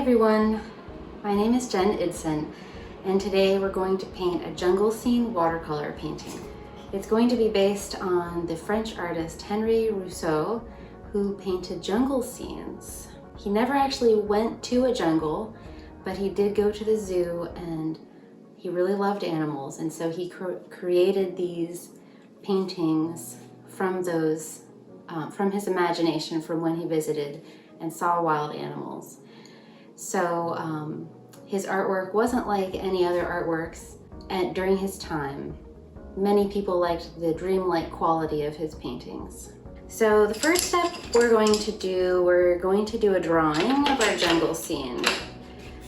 everyone, my name is Eidson, and today we're going to paint a jungle scene watercolor painting. It's going to be based on the French artist Henri Rousseau, who painted jungle scenes. He never actually went to a jungle, but he did go to the zoo and he really loved animals, and so he created these paintings from those, from his imagination from when he visited and saw wild animals. So his artwork wasn't like any other artworks during his time. Many people liked the dreamlike quality of his paintings. So the first step we're going to do a drawing of our jungle scene.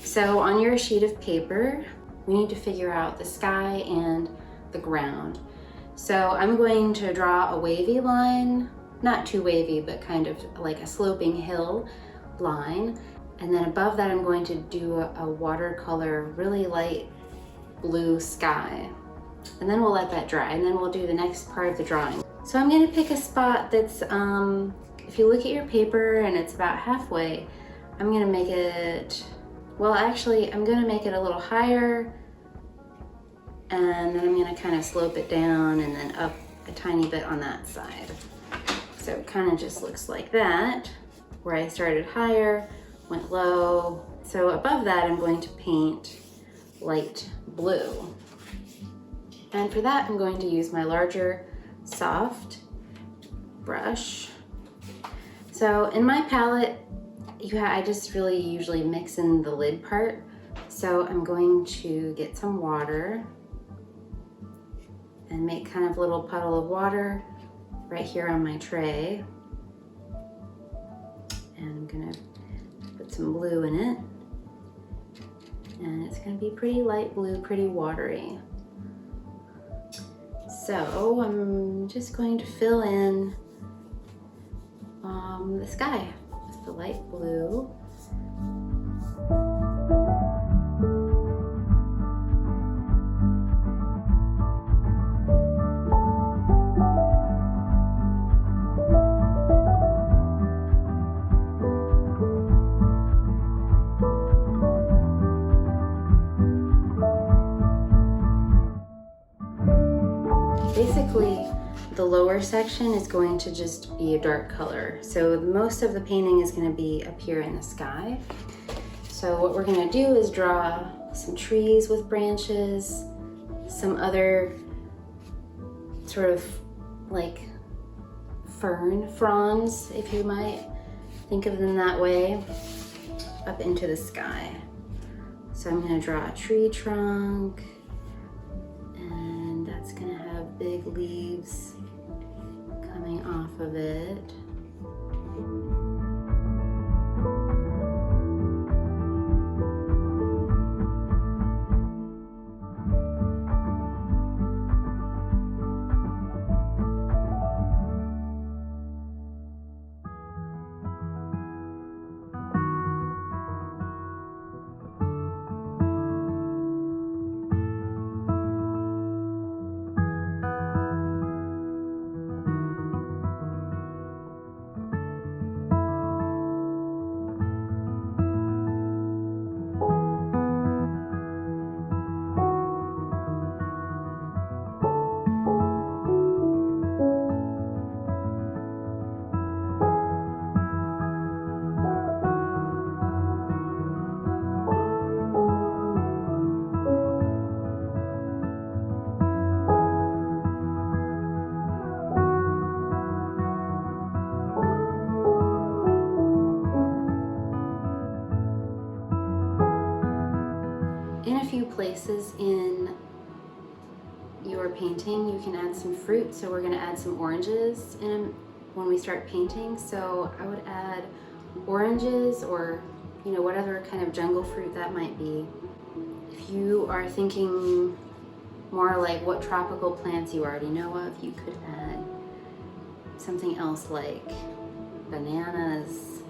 So on your sheet of paper, we need to figure out the sky and the ground. So I'm going to draw a wavy line, not too wavy, but kind of like a sloping hill line. And then above that, I'm going to do a watercolor, really light blue sky. And then we'll let that dry, and then we'll do the next part of the drawing. So I'm gonna pick a spot that's, if you look at your paper and it's about halfway, I'm gonna make it, well actually, I'm gonna make it a little higher, and then I'm gonna kind of slope it down and then up a tiny bit on that side. So it kind of just looks like that, where I started higher, went low. So above that, I'm going to paint light blue. And for that, I'm going to use my larger, soft brush. So in my palette, I just really usually mix in the lid part. So I'm going to get some water and make kind of a little puddle of water right here on my tray. And I'm gonna put some blue in it. And it's gonna be pretty light blue, pretty watery. So I'm just going to fill in the sky with the light blue. Basically, the lower section is going to just be a dark color. So most of the painting is going to be up here in the sky. So what we're going to do is draw some trees with branches, some other sort of like fern fronds, if you might think of them that way, up into the sky. So I'm going to draw a tree trunk, and that's going to have big leaves coming off of it. In a few places in your painting, you can add some fruit. So we're gonna add some oranges when we start painting. So I would add oranges, or what other kind of jungle fruit that might be. If you are thinking more like what tropical plants you already know of, you could add something else like bananas.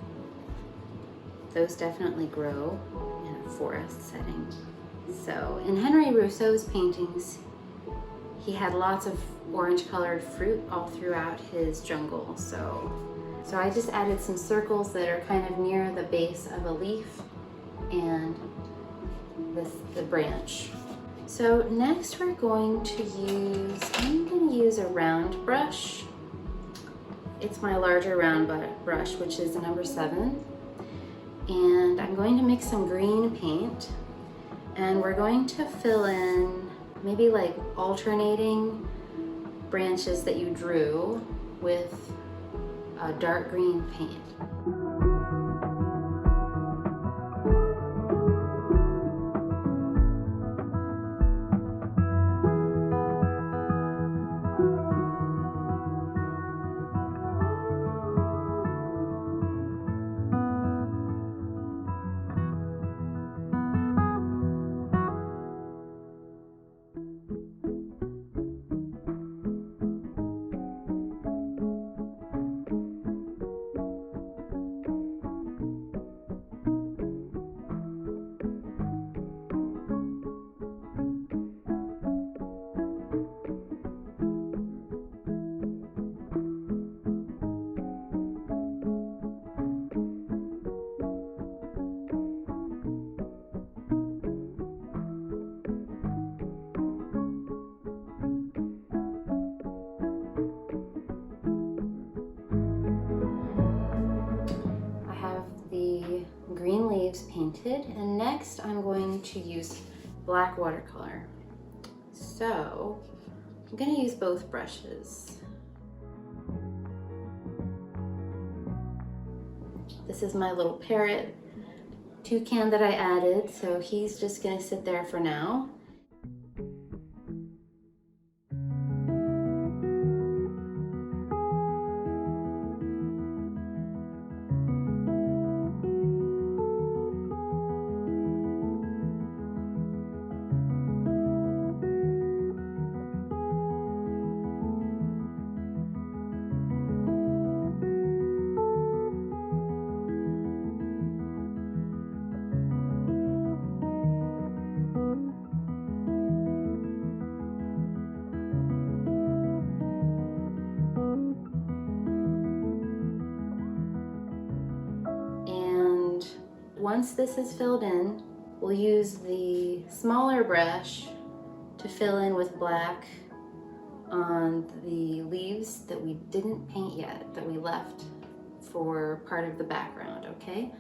Those definitely grow in a forest setting. So in Henri Rousseau's paintings, he had lots of orange colored fruit all throughout his jungle. So I just added some circles that are kind of near the base of a leaf and the branch. So next we're going to I'm going to use a round brush. It's my larger round brush, which is the number 7. And I'm going to mix some green paint, and we're going to fill in maybe like alternating branches that you drew with a dark green paint. Green leaves painted, and next I'm going to use black watercolor. So I'm going to use both brushes. This is my little parrot toucan that I added, so he's just going to sit there for now. Once this is filled in, we'll use the smaller brush to fill in with black on the leaves that we didn't paint yet, that we left for part of the background, okay?